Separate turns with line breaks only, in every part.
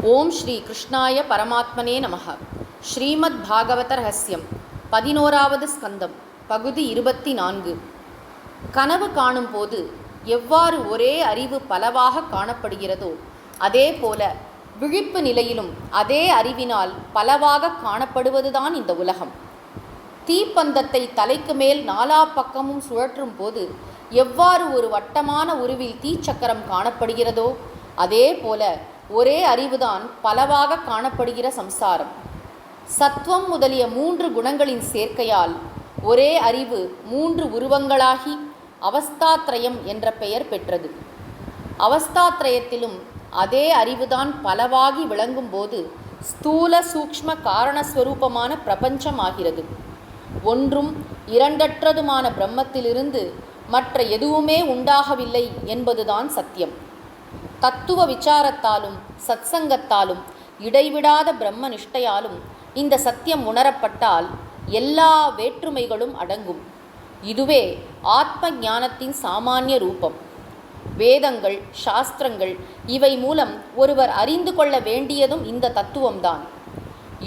ஓம் ஸ்ரீ கிருஷ்ணாய பரமாத்மனே நமஹ. ஸ்ரீமத் பாகவத ரகசியம் 11வது ஸ்கந்தம், பகுதி 24. கனவு காணும்போது எவ்வாறு ஒரே அறிவு பலவாக காணப்படுகிறதோ அதே போல விழிப்பு நிலையிலும் அதே அறிவினால் பலவாக காணப்படுவதுதான் இந்த உலகம். தீப்பந்தத்தை தலைக்கு மேல் நாலா பக்கமும் சுழற்றும் போது எவ்வாறு ஒரு வட்டமான உருவில் தீச்சக்கரம் காணப்படுகிறதோ அதே போல ஒரே அறிவுதான் பலவாக காணப்படுகிற சம்சாரம். சத்துவம் முதலிய 3 குணங்களின் சேர்க்கையால் ஒரே அறிவு 3 உருவங்களாகி அவஸ்தாத்ரயம் என்ற பெயர் பெற்றது. அவஸ்தாத்ரயத்திலும் அதே அறிவுதான் பலவாகி விளங்கும்போது ஸ்தூல சூக்ஷ்ம காரணஸ்வரூபமான பிரபஞ்சம் ஆகிறது. ஒன்றும் இரண்டற்றதுமான பிரம்மத்திலிருந்து மற்ற எதுவுமே உண்டாகவில்லை என்பதுதான் சத்தியம். தத்துவ விசாரத்தாலும் சத்சங்கத்தாலும் இடைவிடாத பிரம்ம நிஷ்டையாலும் இந்த சத்தியம் உணரப்பட்டால் எல்லா வேற்றுமைகளும் அடங்கும். இதுவே ஆத்ம ஞானத்தின் சாமானிய ரூபம். வேதங்கள், சாஸ்திரங்கள் இவை மூலம் ஒருவர் அறிந்து கொள்ள வேண்டியதும் இந்த தத்துவம்தான்.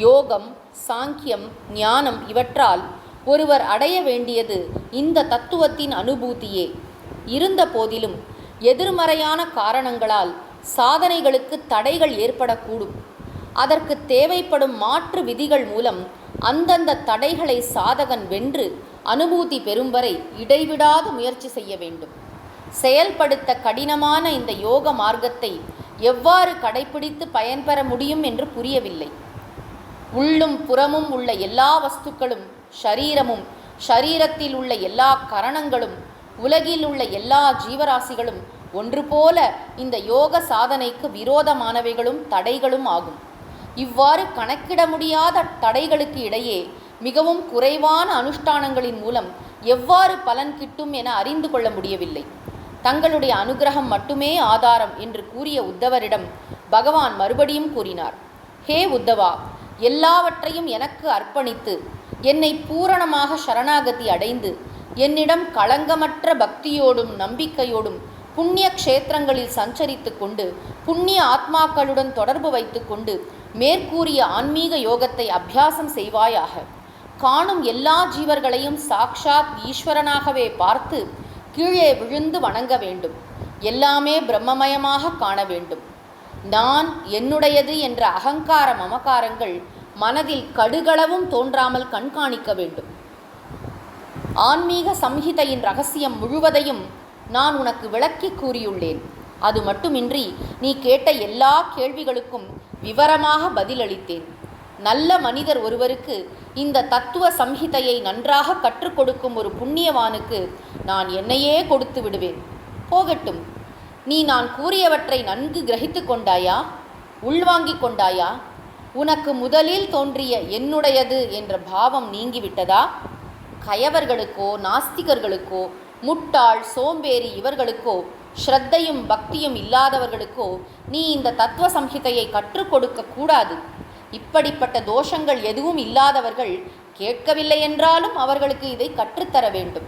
யோகம், சாங்கியம், ஞானம் இவற்றால் ஒருவர் அடைய வேண்டியது இந்த தத்துவத்தின் அனுபூதியே. இருந்த போதிலும் எதிர்மறையான காரணங்களால் சாதனைகளுக்கு தடைகள் ஏற்படக்கூடும். அதற்கு தேவைப்படும் மாற்று விதிகள் மூலம் அந்தந்த தடைகளை சாதகன் வென்று அனுபூதி பெறும் வரை இடைவிடாத முயற்சி செய்ய வேண்டும். செயல்படுத்த கடினமான இந்த யோக மார்க்கத்தை எவ்வாறு கடைபிடித்து பயன்பெற முடியும் என்று புரியவில்லை. உள்ளும் புறமும் உள்ள எல்லா வஸ்துக்களும், ஷரீரமும், ஷரீரத்தில் உள்ள எல்லா கரணங்களும், உலகில் உள்ள எல்லா ஜீவராசிகளும் ஒன்று போல இந்த யோக சாதனைக்கு விரோதமானவைகளும் தடைகளும் ஆகும். இவ்வாறு கணக்கிட முடியாத தடைகளுக்கு இடையே மிகவும் குறைவான அனுஷ்டானங்களின் மூலம் எவ்வாறு பலன் கிட்டும் என அறிந்து கொள்ள முடியவில்லை. தங்களுடைய அனுகிரகம் மட்டுமே ஆதாரம் என்று கூறிய உத்தவரிடம் பகவான் மறுபடியும் கூறினார், ஹே உத்தவா, எல்லாவற்றையும் எனக்கு அர்ப்பணித்து என்னை பூரணமாக சரணாகதி அடைந்து என்னிடம் களங்கமற்ற பக்தியோடும் நம்பிக்கையோடும் புண்ணிய க்ஷேத்திரங்களில் சஞ்சரித்து கொண்டு புண்ணிய ஆத்மாக்களுடன் தொடர்பு வைத்து கொண்டு மேற்கூறிய ஆன்மீக யோகத்தை அபியாசம் செய்வாயாக. காணும் எல்லா ஜீவர்களையும் சாக்ஷாத் ஈஸ்வரனாகவே பார்த்து கீழே விழுந்து வணங்க வேண்டும். எல்லாமே பிரம்மமயமாக காண வேண்டும். நான், என்னுடையது என்ற அகங்கார மமகாரங்கள் மனதில் கடுகளவும் தோன்றாமல் கண்காணிக்க வேண்டும். ஆன்மீக சம்ஹிதையின் ரகசியம் முழுவதையும் நான் உனக்கு விளக்கி கூறியுள்ளேன். அது மட்டுமின்றி நீ கேட்ட எல்லா கேள்விகளுக்கும் விவரமாக பதிலளித்தேன். நல்ல மனிதர் ஒருவருக்கு இந்த தத்துவ சம்ஹிதையை நன்றாக கற்றுக் கொடுக்கும் ஒரு புண்ணியவானுக்கு நான் என்னையே கொடுத்து விடுவேன். போகட்டும், நீ நான் கூறியவற்றை நன்கு கிரகித்து கொண்டாயா? உள்வாங்கிக் கொண்டாயா? உனக்கு முதலில் தோன்றிய என்னுடையது என்ற பாவம் நீங்கிவிட்டதா? கயவர்களுக்கோ, நாஸ்திகர்களுக்கோ, முட்டாள், சோம்பேறி இவர்களுக்கோ, ஸ்ரத்தையும் பக்தியும் இல்லாதவர்களுக்கோ நீ இந்த தத்துவ சம்ஹிதையை கற்றுக் கொடுக்க கூடாது. இப்படிப்பட்ட தோஷங்கள் எதுவும் இல்லாதவர்கள் கேட்கவில்லை என்றாலும் அவர்களுக்கு இதை கற்றுத்தர வேண்டும்.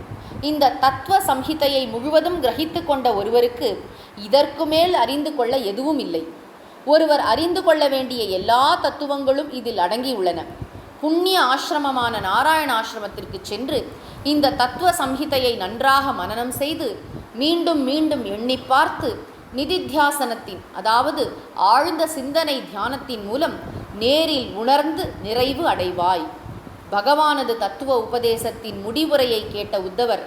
இந்த தத்துவ சம்ஹிதையை முழுவதும் கிரகித்து கொண்ட ஒருவருக்கு இதற்கு மேல் அறிந்து கொள்ள எதுவும் இல்லை. ஒருவர் அறிந்து கொள்ள வேண்டிய எல்லா தத்துவங்களும் இதில் அடங்கியுள்ளன. புண்ணிய ஆசிரமமான நாராயண ஆசிரமத்திற்கு சென்று இந்த தத்துவ சம்ஹிதையை நன்றாக மனனம் செய்து மீண்டும் மீண்டும் எண்ணி பார்த்து நிதித்தியாசனத்தின், அதாவது ஆழ்ந்த சிந்தனை தியானத்தின் மூலம் நேரில் உணர்ந்து நிறைவு அடைவாய். பகவானது தத்துவ உபதேசத்தின் முடிவுரையை கேட்ட உத்தவர்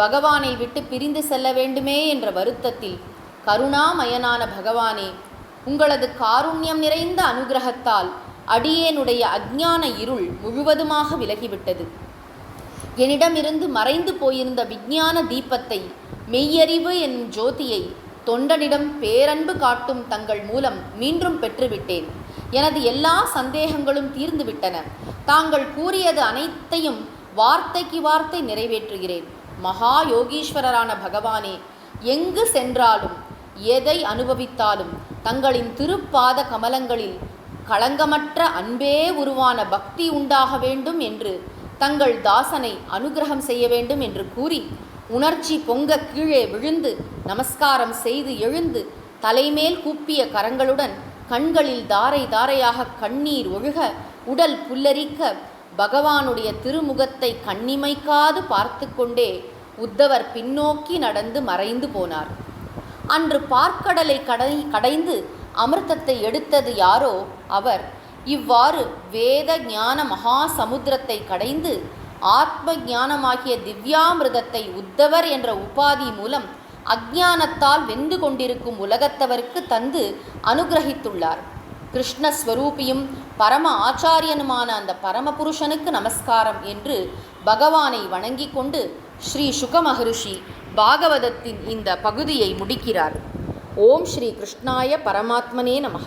பகவானை விட்டு பிரிந்து செல்ல வேண்டுமே என்ற வருத்தத்தில், கருணாமயனான பகவானே, உங்களது காருண்யம் நிறைந்த அனுகிரகத்தால் அடியேனுடைய அஞ்ஞான இருள் முழுவதுமாக விலகிவிட்டது. என்னிடமிருந்து மறைந்து போயிருந்த விஞ்ஞான தீபத்தை, மெய்யறிவு என்னும் ஜோதியை தொண்டனிடம் பேரன்பு காட்டும் தங்கள் மூலம் மீண்டும் பெற்றுவிட்டேன். எனது எல்லா சந்தேகங்களும் தீர்ந்துவிட்டன. தாங்கள் கூறியது அனைத்தையும் வார்த்தைக்கு வார்த்தை நிறைவேற்றுகிறேன். மகா யோகீஸ்வரரான பகவானே, எங்கு சென்றாலும் எதை அனுபவித்தாலும் தங்களின் திருப்பாத கமலங்களில் களங்கமற்ற அன்பே உருவான பக்தி உண்டாக வேண்டும் என்று தங்கள் தாசனை அனுகிரகம் செய்ய வேண்டும் என்று கூறி உணர்ச்சி பொங்க கீழே விழுந்து நமஸ்காரம் செய்து எழுந்து தலைமேல் கூப்பிய கரங்களுடன் கண்களில் தாரை தாரையாக கண்ணீர் ஒழுக உடல் புல்லரிக்க பகவானுடைய திருமுகத்தை கண்ணிமைக்காது பார்த்து கொண்டே உத்தவர் பின்னோக்கி நடந்து மறைந்து போனார். அன்று பார்க்கடலை கடைந்து அமிர்தத்தை எடுத்தது யாரோ அவர் இவ்வாறு வேத ஞான மகா சமுத்திரத்தை கடைந்து ஆத்ம ஞானமாகிய திவ்யாமிர்தத்தை உத்தவர் என்ற உபாதி மூலம் அஞ்ஞானத்தால் வெந்து கொண்டிருக்கும் உலகத்தவருக்கு தந்து அனுகிரகித்துள்ளார். கிருஷ்ணஸ்வரூபியும் பரம ஆச்சாரியனுமான அந்த பரமபுருஷனுக்கு நமஸ்காரம் என்று பகவானை வணங்கி கொண்டு ஸ்ரீ சுக மகரிஷி பாகவதத்தின் இந்த பகுதியை முடிக்கிறார். ஓம் ஸ்ரீ கிருஷ்ணாய பரமாத்மனே நமஹ.